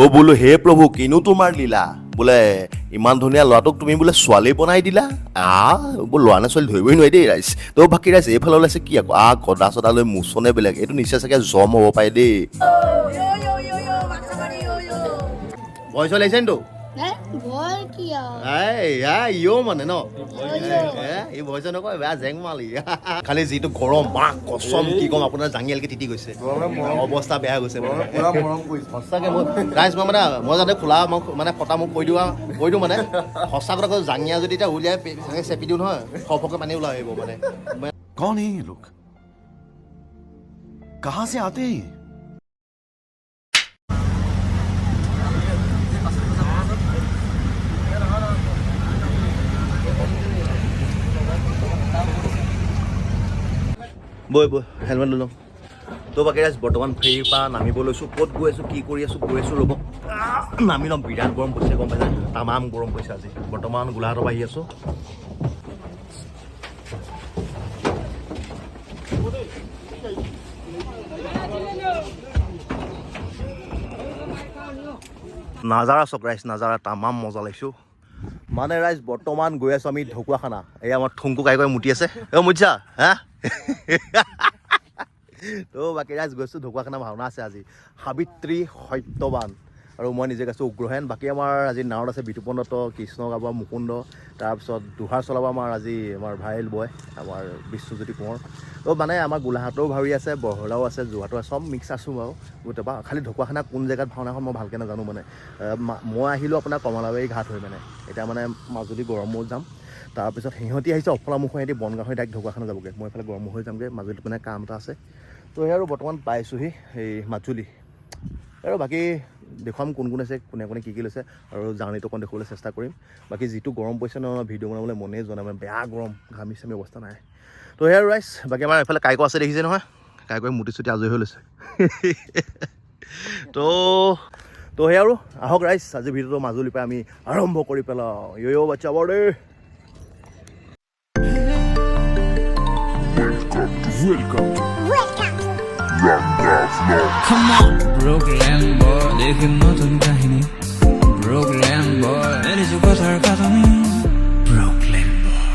অ বোলো হে প্ৰভু কিনো তোমাৰ লীলা বোলে ইমান ধুনীয়া ল'ৰাটোক তুমি বোলে ছোৱালী বনাই দিলা বোলো ল'ৰা নে ছোৱালী ধৰিবই নোৱাৰি দেই ৰাইজ তো বাকী ৰাইজ এইফালে ওলাইছে কি আকৌ গদা চদা লৈ মোচনে বেলেগ এইটো নিশ্চয় চাগে জম হ'ব পাৰে দেই ভয় চয় লাগিছে নি তো মানে ন এই ভয় চয় নকয় বেয়া জেং মালি খালি যিটো গৰম বাহ কচম কি ক'ম আপোনাৰ জাঙিয়ালকে তিতি গৈছে অৱস্থা বেয়া হৈ গৈছে সঁচাকে ৰাইজ মই যাতে খোলা মানে ফটা মোক কৈ দিওঁ মানে সঁচা কথা কৈছোঁ জাঙিয়া যদি এতিয়া উলিয়াই চেপি দিওঁ নহয় ফকে পানী ওলাই আহিব মানে कौन है ये लोग कहां से आते हैं বৈ হেলমেট লৈ লওঁ তো বাকী ৰাইজ বৰ্তমান ফেৰীৰ পৰা নামিব লৈছোঁ ক'ত গৈ আছোঁ কি কৰি আছোঁ গৈ আছোঁ ৰ'ব নামি ল'ম বিৰাট গৰম পৰিছে গম পাইছে তামাম গৰম পৰিছে আজি বৰ্তমান গোলাঘাটৰ পৰা আহি আছোঁ নাজাৰা চক ৰাইজ নাজাৰা তামাম মজা লাগিছোঁ মানে ৰাইজ বৰ্তমান গৈ আছোঁ আমি ঢকুৱাখানা এই আমাৰ ঠুংকু কাই মুতি আছে মুতিছা হা তো বাকী ৰাইজ গৈছোঁ ঢকুৱাখানা ভাওনা আছে আজি সাবিত্ৰী সত্যবান আৰু মই নিজে গাইছোঁ উগ্ৰহেন বাকী আমাৰ আজি নাৱত আছে বিতুপন দত্ত কৃষ্ণ গাব মুকুন্দ তাৰপিছত দুহাৰ চলাব আমাৰ আজি আমাৰ ভাইল বয় আমাৰ বিশ্বজ্যোতি কোঁৱৰ তো মানে আমাৰ গোলাঘাটৰো ভাৱৰি আছে বৰহলাও আছে যোৰহাটৰ আছে চব মিক্স আছোঁ বাৰু গোটেইবা খালি ঢকুৱাখানা কোন জেগাত ভাওনাখন মই ভালকৈ নাজানো মানে মই আহিলোঁ আপোনাৰ কমলাবাৰী ঘাট হৈ মানে এতিয়া মানে মাজুলী গড়মূৰত যাম তাৰপিছত সিহঁতি আহিছে অফলামুখ সিহঁতি বনগাঁও ডাইৰেক্ট ঢকুৱাখানা যাবগৈ মই এইফালে গড়মূৰ হৈ যামগৈ মাজুলীত মানে কাম এটা আছে তো সেই আৰু বৰ্তমান পাইছোঁহি এই মাজুলী আৰু বাকী দেখুৱাম কোন কোন আছে কোনে কোনে কি লৈছে আৰু জাৰ্ণিটো অকণ দেখুৱাবলৈ চেষ্টা কৰিম বাকী যিটো গৰম পৰিছে ন ভিডিঅ' বনাবলৈ মনেই যোৱা নাই মানে বেয়া গৰম ঘামি চামি অৱস্থা নাই তো সেই আৰু ৰাইজ বাকী আমাৰ এইফালে কাইকো আছে দেখিছে নহয় কাইকৈ মুটি চুটি আজৰি হৈ লৈছে তো সেই আৰু আহক ৰাইজ আজি ভিডিঅ'টো মাজুলীৰ পৰা আমি আৰম্ভ কৰি পেলাওঁ ইয়ো বাচ্চা বৰ দেই Welcome to Ranga Vlog. Come on, Brooklyn boy. দেখে নতুন কাহিনী Brooklyn boy. এর যে কথার কাহিনী Brooklyn boy.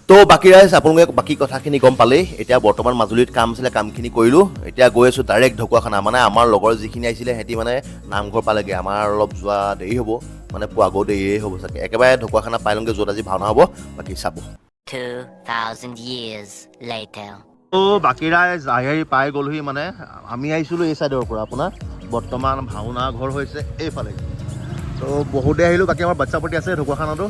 তো বাকী ৰাইজ আপোনালোকে বাকী কথাখিনি গম পালেই এতিয়া বৰ্তমান মাজুলীত কাম আছিলে কামখিনি কৰিলোঁ এতিয়া গৈ আছোঁ ডাইৰেক্ট ঢকুৱাখানা মানে আমাৰ লগৰ যিখিনি আহিছিলে সিহঁতি মানে নামঘৰ পালেগৈ আমাৰ অলপ যোৱা দেৰি হ'ব মানে পোৱাগৈ দেৰিয়ে হ'ব চাগে একেবাৰে ঢকুৱাখানা পাই লওঁগৈ য'ত আজি ভাওনা হ'ব বাকী চাব 2,000 years later. তো বাকী ৰাইজ আহি পাই গ'লোহি মানে আমি আহিছিলোঁ এই ছাইডৰ পৰা আপোনাৰ বৰ্তমান ভাওনা ঘৰ হৈছে এইফালে তো বহুতে আহিলোঁ বাকী আমাৰ বাচ্চা পাতি আছে ঢকুৱাখানাটো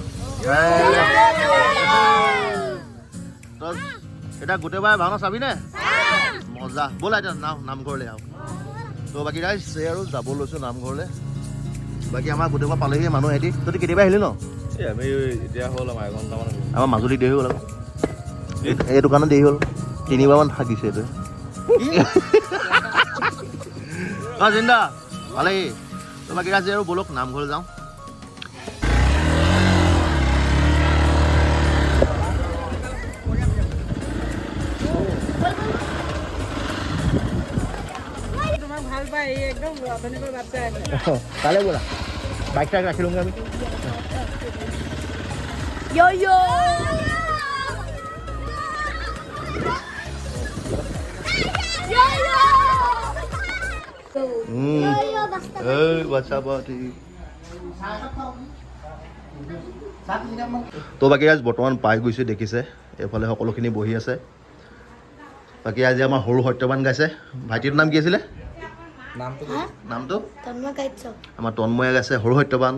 এতিয়া গোটেইবাৰে ভাওনা চাবিনে মজা ব'লা এতিয়া নামঘৰলৈ আহক তো বাকী ৰাইজ এই আৰু যাব লৈছোঁ নামঘৰলৈ বাকী আমাৰ গোটেইবাৰ পালেহি মানুহ সিহঁতি তহঁতি কেতিয়াবা আহিলি ন আমি এতিয়া হ'ল আমাৰ এঘণ্টামান আমাৰ মাজুলী দেৰি হ'ল আকৌ এই দোকানত দেৰি হ'ল 3বাৰমান থাকিছে এইটো অঁ জিন্দা ভালেই তো বাকী ৰাইজ আৰু ব'লক নামঘৰলৈ যাওঁ কালে ব'লা বাইক টাইক ৰাখি লওঁগৈ আমি তো বাকী আজি বৰ্তমান পাই গৈছে দেখিছে এইফালে সকলোখিনি বহি আছে বাকী আজি আমাৰ সৰু সত্যবান গাইছে ভাইটিটোৰ নাম কি আছিলে নামটো আমাৰ তন্ময়ে গাইছে সৰু সত্যবান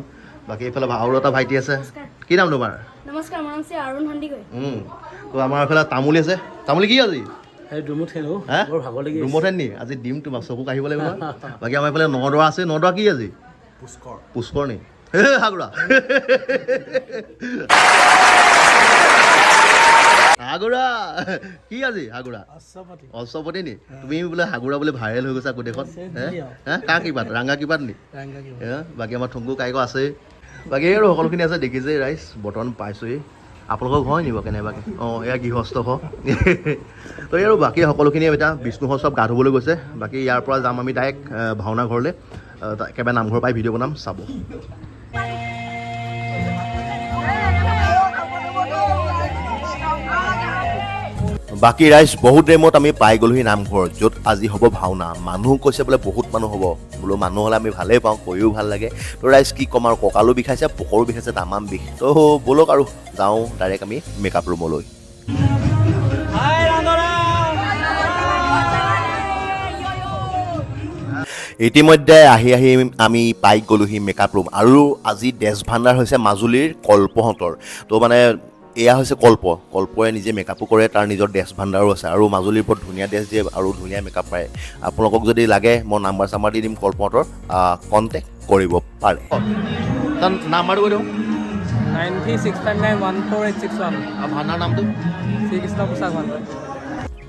বাকী এইফালে আৰু এটা ভাইটি আছে কি নাম তোমাৰ নমস্কাৰ মোৰ নাম অৰুণ সন্দিকৈ তো আমাৰ এইফালে তামুলী আছে তামুলী কি আজি বৰ ভাগৰ লাগি ৰুমতহে নি আজি দিম তোমাৰ চকু কাঢ়িব লাগিব নহয় বাকী আমাৰ এইফালে নদৰা আছে নদৰা কি আজি পুষ্কৰ নি হাগুৰা হাগুৰা কি আজি হাগুৰা অশ্বপতি নি তুমি বোলে হাগুৰা বোলে ভাইৰেল হৈ গৈছা গোটেইখন কাৰ কিবাত ৰাঙা কিবাত নি বাকী আমাৰ ঠুংকু কাইক আছে বাকী আৰু সকলোখিনি আছে দেখিছে ৰাইজ বৰ্তমান পাইছোঁহি আপোনালোকৰ ঘৰ নিব কেনেবাকৈ অঁ এয়া গৃহস্থ ঘৰ তো এই আৰু বাকী সকলোখিনি এতিয়া বিষ্ণু ঘৰ চব গা ধুবলৈ গৈছে বাকী ইয়াৰ পৰা যাম আমি ডাইৰেক্ট ভাওনা ঘৰলৈ একেবাৰে নামঘৰ পাই ভিডিঅ' বনাম চাব বাকী ৰাইজ বহুত টাইমত আমি পাই গ'লোহি নামঘৰ য'ত আজি হ'ব ভাওনা মানুহ কৈছে বোলে বহুত মানুহ হ'ব বোলো মানুহ হ'লে আমি ভালেই পাওঁ কৈও ভাল লাগে তো ৰাইজ কি ক'ম আৰু কঁকালো বিষাইছে পকৰো বিষাইছে তামাম বিষ তো ব'লক আৰু যাওঁ ডাইৰেক্ট আমি মেকআপ ৰুমলৈ ইতিমধ্যে আহি আমি পাই গ'লোহি মেকআপ ৰুম আৰু আজি ড্ৰেছ ভাণ্ডাৰ হৈছে মাজুলীৰ কল্পহঁতৰ তো মানে এয়া হৈছে কল্পই নিজে মেকআপো কৰে তাৰ নিজৰ ড্ৰেছ ভাণ্ডাৰো আছে আৰু মাজুলীৰ ওপৰত ধুনীয়া ড্ৰেছ দিয়ে আৰু ধুনীয়া মেকআপ পায় আপোনালোকক যদি লাগে মই নাম্বাৰ চাম্বাৰ দি দিম কল্পহঁতৰ কণ্টেক্ট কৰিব পাৰে তাৰ নাম্বাৰটো কৈ দিওঁ 9659148161 ভাণ্ডাৰ নামটো শ্ৰীকৃষ্ণ প্ৰসাদ ভাণ্ডাৰ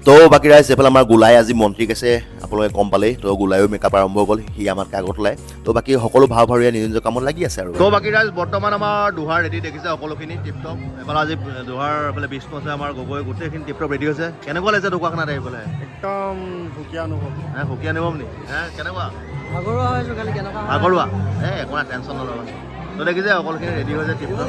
তো বাকী ৰাইজ এইফালে আমাৰ গোলাই আজি মন্ত্ৰীক আছে আপোনালোকে গম পালেই তো গোলায়ো মেকআপ আৰম্ভ হ'ল সি আমাতকৈ আগত ওলাই তো বাকী সকলো ভাৱৰীয়া নিজ নিজৰ কামত লাগি আছে আৰু তো বাকী ৰাইজ বৰ্তমান আমাৰ দোহাৰ ৰেডি দেখিছে সকলোখিনি টিপটপ এইফালে আজি দোহাৰ এইফালে বিষ্ণু আছে আমাৰ গগৈ গোটেইখিনি টিপটপ ৰেডি হৈছে কেনেকুৱা লাগিছে ঢকুৱাখানাত এইফালে একদম সুকীয়া অনুভৱ সুকীয়া অনুভৱ নি কেনেকুৱা ভাগৰুৱা হৈছোঁ কালি কেনেকুৱা ভাগৰুৱা একো নাই টেনশ্যন নল'বা তো দেখিছে সকলোখিনি ৰেডি হৈছে টিপটপ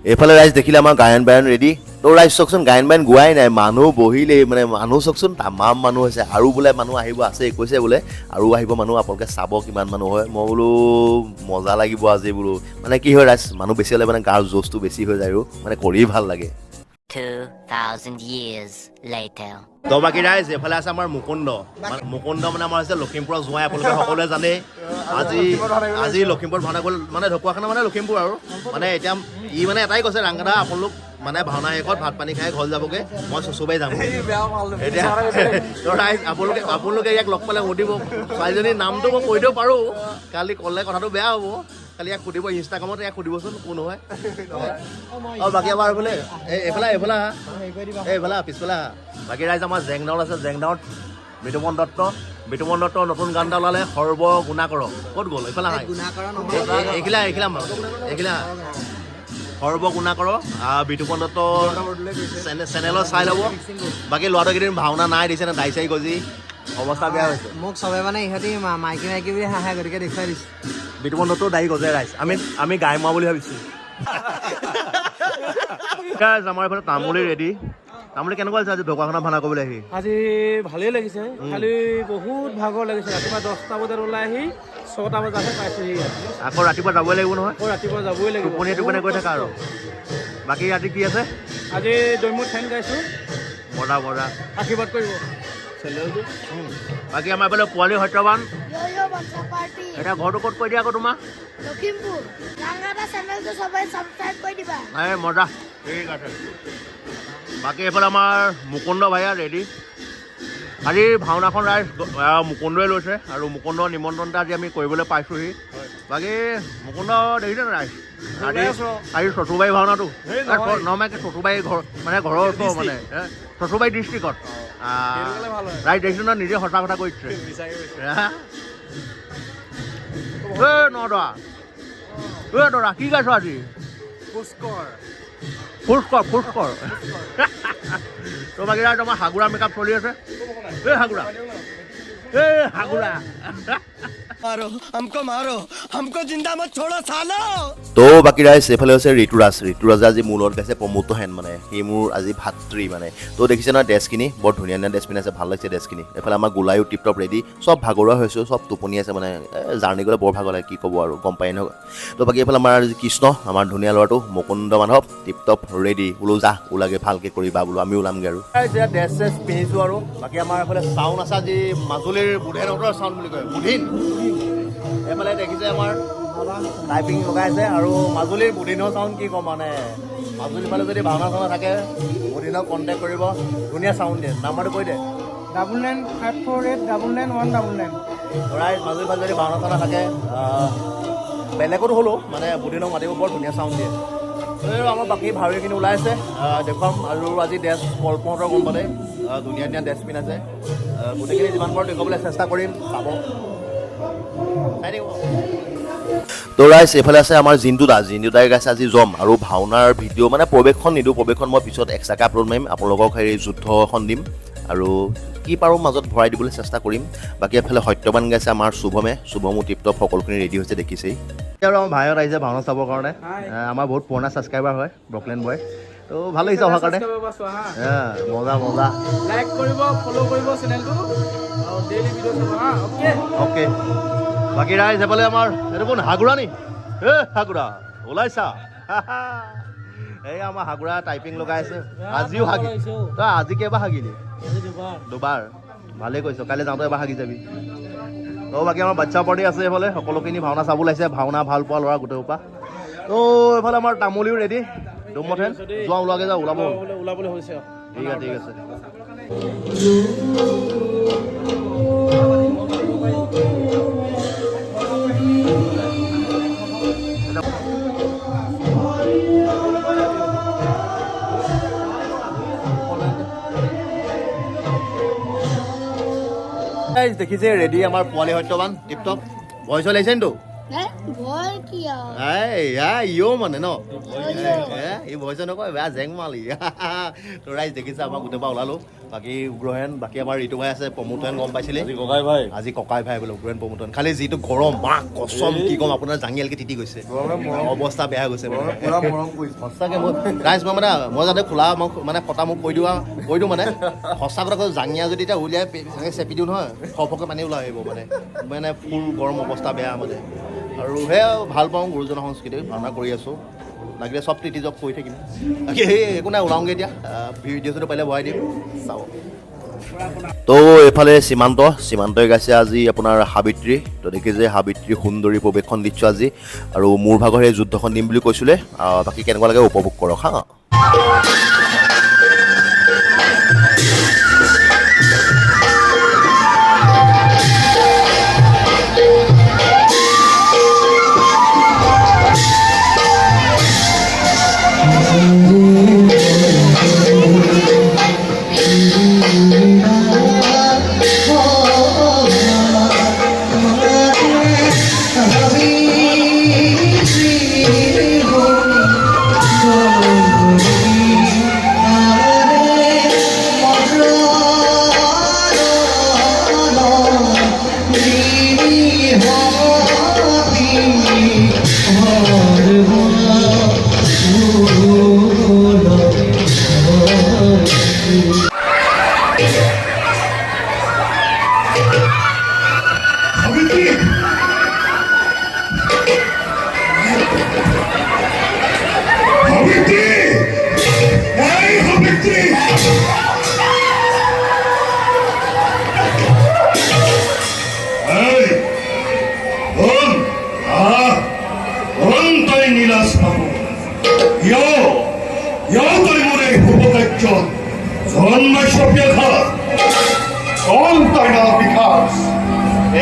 এইফালে ৰাইজ দেখিলে আমাৰ গায়ন বায়ন ৰেডি তো ৰাইজ চাওকচোন গায়ন বায়ন গোৱাই নাই মানুহ বহিলেই মানে মানুহ চাওকচোন তামাম মানুহ হৈছে আৰু বোলে মানুহ আহিব আছে কৈছে বোলে আৰু আহিব মানুহ আপোনালোকে চাব কিমান মানুহ হয় মই বোলো মজা লাগিব আজি বোলো মানে কি হয় ৰাইজ মানুহ বেছি হ'লে মানে গাৰ জোচটো বেছি হৈ যায় আৰু মানে কৰি ভাল লাগে 2,000 years later. তো বাকী ৰাইজ এইফালে আছে আমাৰ মুকুন্দ মানে আমাৰ হৈছে লখিমপুৰৰ জোঁৱাই আপোনালোকে সকলোৱে জানে আজি লখিমপুৰত ভাওনা গ'ল মানে ঢকুৱাখানা মানে লখিমপুৰ আৰু মানে এতিয়া ই মানে এটাই কৈছে ৰাংগাদা আপোনালোক মানে ভাওনা শেষত ভাত পানী খাই ঘৰ যাবগৈ মই চচুবাই যাম এতিয়া ৰাইজ আপোনালোকে ইয়াক লগ পালে সুধিব ছোৱালীজনীৰ নামটো মই কৈ দিব পাৰোঁ কালি ক'লে কথাটো বেয়া হ'ব কালি ইয়াক সুধিব ইনষ্টাগ্ৰামত ইয়াক সুধিবচোন কোন হয় বাকী আমাৰ এইফালে পিছফালে বাকী ৰাইজ আমাৰ জেংদাওত আছে জেংদাওত বিতুপন দত্ত নতুন গান এটা ওলালে সৰ্ব গুণাকৰ ক'ত গ'ল এইফালে এইখিলা সৰ্ব গুণাকৰ বিতুপন দত্ত চেনেলত চাই ল'ব বাকী ল'ৰাটো কেইদিন ভাওনা নাই দিছে নে দাই চাই গজি অৱস্থা বেয়া হৈছে মোক চবে মানে ইহঁতি মাইকী বুলি হাঁহে গতিকে দেখুৱাই দিছে বিতুপন দত্ত দাই গজে ৰাইজ আমি গাই মোৱা বুলি ভাবিছোঁ আমাৰ এইফালে তামুলী ৰেডি তামুলী কেনেকুৱা হৈছে আজি ঢকুৱাখানা ভাওনা কৰিবলৈ আহি আজি ভালেই লাগিছে খালি বহুত ভাগৰ লাগিছে ৰাতিপুৱা 10টা বজাত ওলাই আহি 6টা বজাতহে পাইছোহি আকৌ ৰাতিপুৱা যাবই লাগিব নহয় আকৌ ৰাতিপুৱা যাবই লাগিব টোপনি গৈ থাকা আৰু বাকী আজি কি আছে আজি দৈমুখ ঠেং গাইছোঁ মজা আশীৰ্বাদ কৰিব বাকী আমাৰ এইফালে পোৱালি সত্যৱান Yo-yo Bansa Party. এতিয়া ঘৰটো ক'ত কৈ দিয়া আকৌ তোমাৰ লখিমপুৰ ৰাংগাদা চেনেলটো সবাই সাবস্ক্ৰাইব কৰি দিবা মজা ঠিক আছে বাকী এইফালে আমাৰ মুকুন্দ ভাইয়া ৰেডি আজি ভাওনাখন ৰাইজ মুকুন্দই লৈছে আৰু মুকুন্দৰ নিমন্ত্ৰণটা আজি আমি কৰিবলৈ পাইছোঁহি বাকী মুকুন্দ দেখিছে নাই আজি চচুবাৰী ভাওনাটো নহয় চচুবাৰী ঘৰ মানে ঘৰৰ ওচৰ মানে চচুবাৰী ডিষ্ট্ৰিক্টত ৰাইজ দেখিছোঁ ন নিজে সঁচা কথা কৈ দিছে নদৰা কি গাইছ আজি ফুচকৰ তো বাকী ৰাইজ আমাৰ হাগুৰা মেকআপ চলি আছে হাগুৰা তো বাকী ৰাইজ এইফালে হৈছে ঋতুৰাজে আজি মোৰ লগত গাইছে প্ৰমোদ হেন মানে সি মোৰ আজি ভাতৃ মানে তো দেখিছে নহয় ড্ৰেছখিনি বৰ ধুনীয়া ড্ৰেছ পিন্ধি আছে ভাল লাগিছে ড্ৰেছখিনি এইফালে আমাৰ গোলায়ো টিপটপ ৰেডি চব ভাগৰুৱা হৈছোঁ চব টোপনি আছে মানে জাৰ্ণি গ'লে বৰ ভাগৰ লাগে কি ক'ব আৰু গম পাই নহয় তো বাকী এইফালে আমাৰ আজি কৃষ্ণ আমাৰ ধুনীয়া ল'ৰাটো মুকুন্দ মাধৱ টিপটপ ৰেডি বোলো যা ওলাগে ভালকৈ কৰিবা বোলো আমি ওলামগৈ আৰু এতিয়া ড্ৰেছ চেছ পিন্ধিছোঁ আৰু বাকী আমাৰ এইফালে চাউণ্ড আছে আজি মাজুলীৰ বুধেনহঁতৰ চাউণ্ড বুলি কয় বুধিন এইফালে দেখিছে আমাৰ টাইপিং লগাই আছে আৰু মাজুলীৰ বুধিনৰ চাউণ্ড কি ক'ম মানে মাজুলীৰ ফালে যদি ভাওনা চাওনা থাকে বুধিনক কণ্টেক্ট কৰিব ধুনীয়া চাউণ্ড দিয়ে নাম্বাৰটো কৈ দে 9954899199 ৰাইজ মাজুলীৰ ফালে যদি ভাওনা চাওনা থাকে বেলেগতো হ'লেও মানে বুধিনক মাতিব বৰ ধুনীয়া চাউণ্ড দিয়ে আমাৰ বাকী ভাৱৰীয়াখিনি ওলাই আছে দেখুৱাম আৰু আজি ড্ৰেছ কল্পহঁতৰ গম পালে ধুনীয়া ড্ৰেছ পিন আছে গোটেইখিনি যিমান পাৰোঁ দেখুৱাবলৈ চেষ্টা কৰিম চাব চাই থাকিব তো ৰাইজ এইফালে আছে আমাৰ জিন্দুদাই গাইছে আজি জম আৰু ভাওনাৰ ভিডিঅ' মানে প্ৰৱেশখন নিদিওঁ, প্ৰৱেশখন মই পিছত এক্সট্ৰাকৈ আপলোড মাৰিম, আপোনালোকক সেই যুদ্ধখন দিম আৰু কি পাৰোঁ মাজত ভৰাই দিবলৈ চেষ্টা কৰিম। বাকী এফালে সত্যবান গাইছে আমাৰ শুভমো টিপটপ সকলোখিনি ৰেডি হৈছে দেখিছেই। আৰু আমাৰ ভাইহঁত আহিছে ভাওনা চাবৰ কাৰণে, আমাৰ বহুত পুৰণা ছাবস্ক্ৰাইবাৰ হয় ব্ৰকলেন বয়, তো ভাল লাগিছে অহাৰ কাৰণে। মজা লাইক কৰিব, ফ'ল' কৰিব চেনেলটো আৰু ডেইলি ভিডিঅ' চাব হা। অ'কে বাকী ৰাইজ এফালে আমাৰ এইটো কোন হাগুৰা নি? হাগুৰা ওলাইছা? এই আমাৰ হাগুৰা টাইপিং লগাই আছে, আজিও হাগি তই আজি কেইবাৰ হাগিলি? দুবাৰ। ভালেই কৈছ, কাইলৈ যাওঁতে এবাৰ হাগি যাবি। তো বাকী আমাৰ বাচ্চা পাৰ্টি আছে এইফালে, সকলোখিনি ভাওনা চাব ওলাইছে, ভাওনা ভাল পোৱা ল'ৰা গোটেই সোপা। তো এইফালে আমাৰ তামুলিও ৰেডি, দুমথেন যোৱা ওলোৱাকৈ যাওঁ, ওলাবলৈ হৈছে। ঠিক আছে। দেখিছে ৰেডি আমাৰ পোৱালি সত্যবান টিপটপ, ভইচ ওলাইছে নি তো? ভয় কি আৰু ইও মানে ন এই ভইচ নকয় বেয়া জেং মালি। তো ৰাইজ দেখিছে আমাৰ গোটেই পৰা ওলালো। বাকী উগ্ৰহেন, বাকী আমাৰ ঋতু ভাই আছে, প্ৰমোদহেন গম পাইছিলে আজি ককাই ভাই বোলে উগ্ৰহেন প্ৰমোদহেন। খালি যিটো গৰম মাক কচম কি ক'ম, আপোনাৰ জাঙিয়ালকে তিতি গৈছে, অৱস্থা বেয়া গৈছে সঁচাকে। ৰাইজ মই যাতে খোলা মোক মানে ফটা মোক কৈ দিওঁ মানে সঁচা কথা কৈছোঁ, জাঙিয়া যদি এতিয়া উলিয়াই চেপি দিওঁ নহয় ফকে পানী ওলাই আহিব মানে ফুল গৰম অৱস্থা বেয়া মানে। আৰু সেয়া ভাল পাওঁ গুৰুজনৰ সংস্কৃতি, ভাওনা কৰি আছোঁ, লাগিলে চব তিতি জব কৰি থাকিম। বাকী সেই একো নাই, ওলাওঁগৈ এতিয়া, ভিডিঅ'টো পাৰিলে ভৰাই দিম চাওঁ। তো এইফালে সীমান্তই গাইছে আজি আপোনাৰ সাবিত্ৰী। তো দেখিছে সাবিত্ৰী সুন্দৰী প্ৰৱেশখন দিছোঁ আজি, আৰু মোৰ ভাগৰ সেই যুদ্ধখন দিম বুলি কৈছিলে। বাকী কেনেকুৱা লাগে উপভোগ কৰক হা।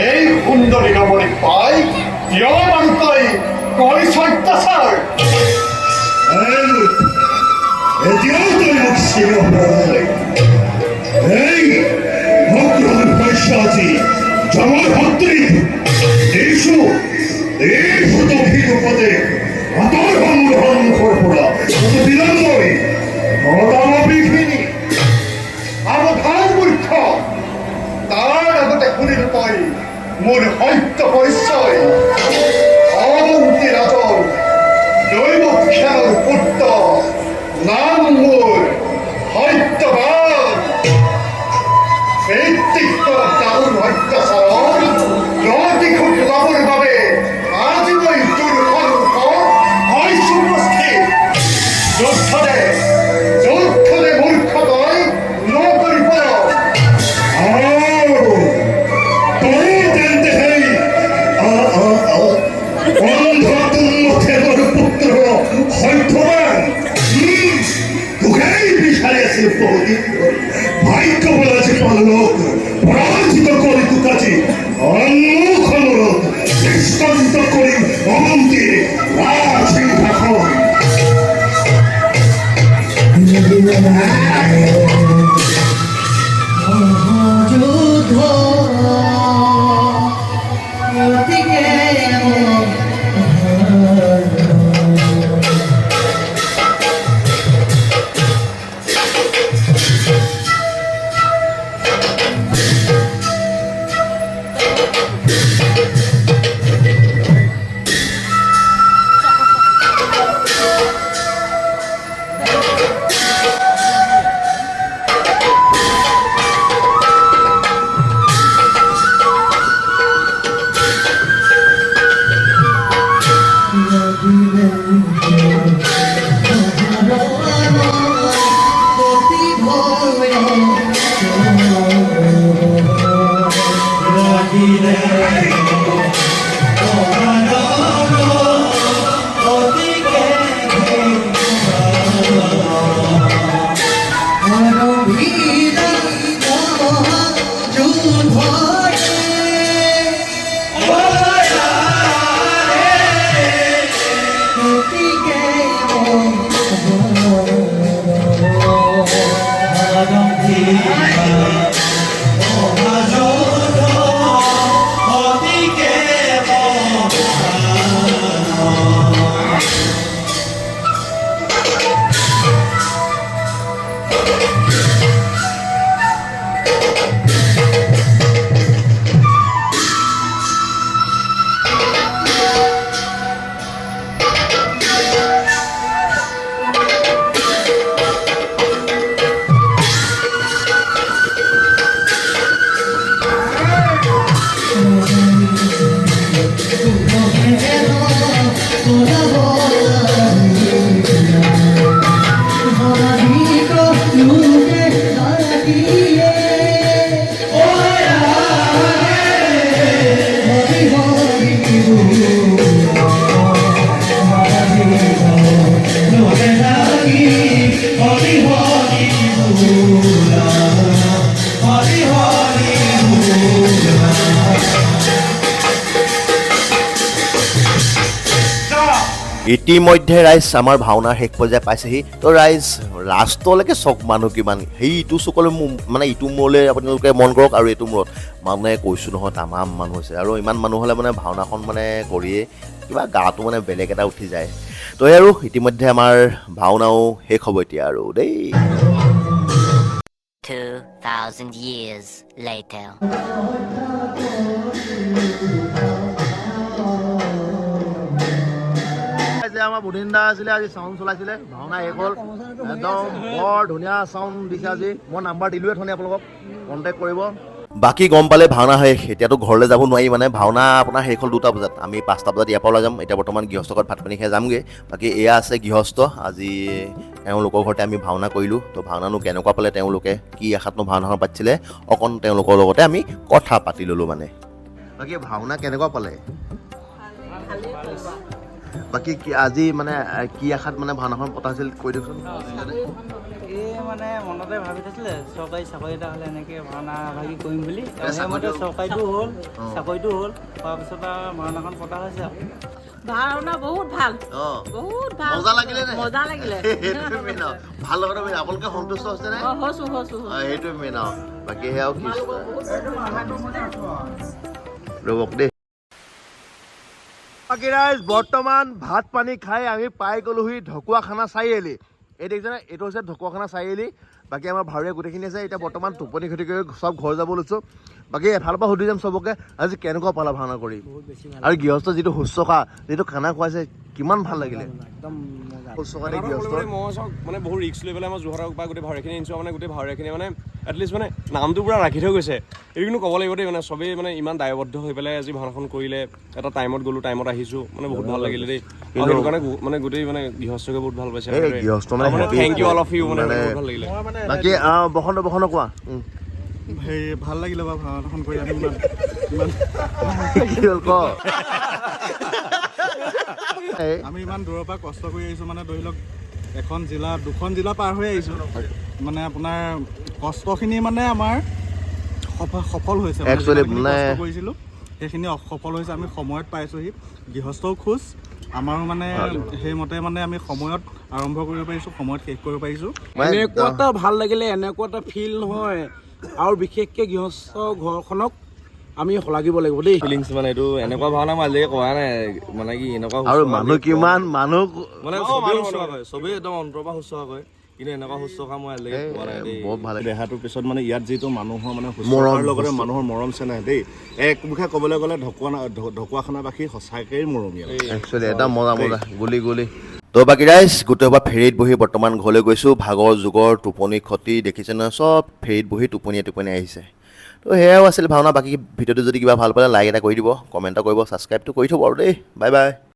এই সুন্দরী নগরী পাই কেউ বাড়ি কই সত্যাচার এতিয়াও তই মোক চিনি পাই এই ভগ্রহণ পৈশাচী জমর ভক্তি এইসু তো ভিড় পদে আতর সন্মুখৰ পৰা বিলম্বই মতামবিঘিনী আবধান মূৰ্খ তাৰ আগতে শুনিব পাই মোৰ সত্য পৰিচয় অৱন্তী ৰাজৰ দৈৱখ্যানৰ পুত্ৰ নাম মোৰ সত্যবান ব্যক্তিত্ব তাহুৰ অত্যাচাৰৰ প্ৰতিশোধ ল'বৰ বাবে আজি মই তোৰ সন্মুখত হৈছো উপস্থিত যুদ্ধতে মূৰ্খ তই নকৰি পাৰ ভাগ্য বলেছে পালক পৰাজিত কৰে তুকাছি ইতিমধ্যে ৰাইজ আমাৰ ভাওনাৰ শেষ পৰ্যায় পাইছেহি তো ৰাইজ লাষ্টলৈকে চক মানুহ কিমান সেই ইটো চকলৈ মানে ইটো মূৰলৈ আপোনালোকে মন কৰক আৰু এইটো মূৰত মানে কৈছোঁ নহয় তামাম মানুহ হৈছে আৰু ইমান মানুহ হ'লে মানে ভাওনাখন মানে কৰিয়ে কিবা গাটো মানে বেলেগ এটা উঠি যায় তো আৰু ইতিমধ্যে আমাৰ ভাওনাও শেষ হ'ব এতিয়া আৰু দেই 2,000 years later. যে আমাৰ বুধিন্দা আছিলে আজি চাউণ্ড চলাইছিলে ভাওনা শেষ হ'ল একদম বৰ ধুনীয়া চাউণ্ড দিছে আজি মই নাম্বাৰ দিলোঁৱে থনি আপোনালোকক কণ্টেক্ট কৰিব বাকী গম পালে ভাওনা শেষ এতিয়াতো ঘৰলৈ যাব নোৱাৰি মানে ভাওনা আপোনাৰ শেষ হ'ল 2টা বজাত আমি 5টা বজাত ইয়াৰ পৰা ওলাই যাম এতিয়া বৰ্তমান গৃহস্থ ঘৰত ভাত পানী খাই যামগৈ বাকী এয়া আছে গৃহস্থ আজি তেওঁলোকৰ ঘৰতে আমি ভাওনা কৰিলোঁ তো ভাওনানো কেনেকুৱা পালে তেওঁলোকে কি আশাতনো ভাওনাখন পাতিছিলে অকণ তেওঁলোকৰ লগতে আমি কথা পাতি ল'লোঁ মানে বাকী ভাওনা কেনেকুৱা পালে বাকী আজি মানে কি আশাত মানে ভাওনাখন পতা হৈছিল কৈ দিয়কচোন এই মানে মনতে ভাবি থৈছিলে চৰকাৰী চাকৰি এটা হ'লে এনেকৈ ভাওনা ভাগি কৰিম বুলি সেইমতে চৰকাৰীটো হ'ল চাকৰিটো হ'ল তাৰপিছত আৰু ভাওনাখন পতা হৈছে আৰু ভাওনা বহুত ভাল বহুত ভাল মজা লাগিলে নে মজা লাগিলে সেইটোৱে মেইন আৰু ভাল লগতে মেইন আপোনালোকে সন্তুষ্ট হৈছেনে হৈছো সেইটোৱে মেইন আৰু বাকী সেয়াও কি ৰ'বক দেই বাকী ৰাইজ বৰ্তমান ভাত পানী খাই আমি পাই গ'লোহি ঢকুৱাখানা চাৰিআলি এই দেখিছেনে এইটো হৈছে ঢকুৱাখানা চাৰিআলি বাকী আমাৰ ভাৱৰীয়া গোটেইখিনি আছে এতিয়া বৰ্তমান টোপনি ক্ষতি কৰি চব ঘৰ যাব লৈছোঁ বাকী এফালৰ পৰা সুধি যাম চবকে আজি কেনেকুৱা পালা ভাওনা কৰি আৰু গৃহস্থ যিটো শুশ্ৰূষা যিটো খানা খুৱাইছে কিমান ভাল লাগিলে একদম শুশ্ৰূষা দেই গৃহস্থ মই চাওক মানে বহুত ৰিস্ক লৈ পেলাই মই যোৰহাটৰ পৰা গোটেই ভাৱৰীয়াখিনি আনিছোঁ মানে গোটেই ভাৱৰীয়াখিনি মানে এটলিষ্ট মানে নামটো পূৰা ৰাখি থৈ গৈছে এইটো কিন্তু ক'ব লাগিব দেই মানে চবেই মানে ইমান দায়বদ্ধ হৈ পেলাই আজি ভাওনাখন কৰিলে এটা টাইমত গ'লোঁ টাইমত আহিছোঁ মানে বহুত ভাল লাগিলে দেই আৰু সেইটো কাৰণে মানে গোটেই মানে গৃহস্থকে বহুত ভাল পাইছে গৃহস্থ মানে thank you all of you মানে বহুত ভাল লাগিলে বাকী বসন্ত কোৱা হেৰি ভাল লাগিলে বাৰু ভাওনাখন কৰি আমি কি হ'ল ক আমি ইমান দূৰৰ পৰা কষ্ট কৰি আহিছোঁ মানে ধৰি লওক দুখন জিলা পাৰ হৈ আহিছোঁ মানে আপোনাৰ কষ্টখিনি মানে আমাৰ সফল হৈছে একচুৱেলি মানে কষ্ট কৰিছিলোঁ সেইখিনি সফল হৈছে আমি সময়ত পাইছোঁহি গৃহস্থও খোজ আমাৰো মানে সেইমতে মানে আমি সময়ত আৰম্ভ কৰিব পাৰিছোঁ সময়ত শেষ কৰিব পাৰিছোঁ এনেকুৱা এটা ভাল লাগিলে এনেকুৱা এটা ফিল নহয় আৰু বিশেষকৈ গৃহস্থ ঘৰখনক আমি শলাগিব লাগিব দেই ফিলিংছ মানে এইটো এনেকুৱা ভাওনা মই আজিলৈকে কৰা নাই মানে কি এনেকুৱা আৰু মানুহ কিমান মানুহ মানে চবেই শুশ্ৰূষা কৰে চবেই একদম অন্তৰৰ পৰা শুশ্ৰূষা কৰে কিন্তু এনেকুৱা শুশ্ৰূষা মই আজিলৈকে পোৱা নাই দেই বহুত ভাল দেহাটোৰ পিছত মানে ইয়াত যিটো মানুহৰ মানে শুশ্ৰূষাৰ লগতে মানুহৰ মৰম চেনেহ দেই এক মুখে ক'বলৈ গ'লে ঢকুৱাখানাবাসী সঁচাকৈয়ে মৰমীয়াল একচুৱেলি এটা মজা গুলি তো বাকী ৰাইজ গোটেইসোপা ফেৰীত বহি বৰ্তমান ঘৰলৈ গৈছোঁ ভাগৰ যুগৰ টোপনি ক্ষতি দেখিছে নহয় চব ফেৰীত বহি টোপনিয়ে আহিছে তো সেয়াও আছিল ভাওনা বাকী ভিডিঅ'টো যদি কিবা ভাল পালে লাইক এটা কৰি দিব কমেণ্ট এটা কৰিব ছাবস্ক্ৰাইবটো কৰি থ'ব আৰু দেই বাই বাই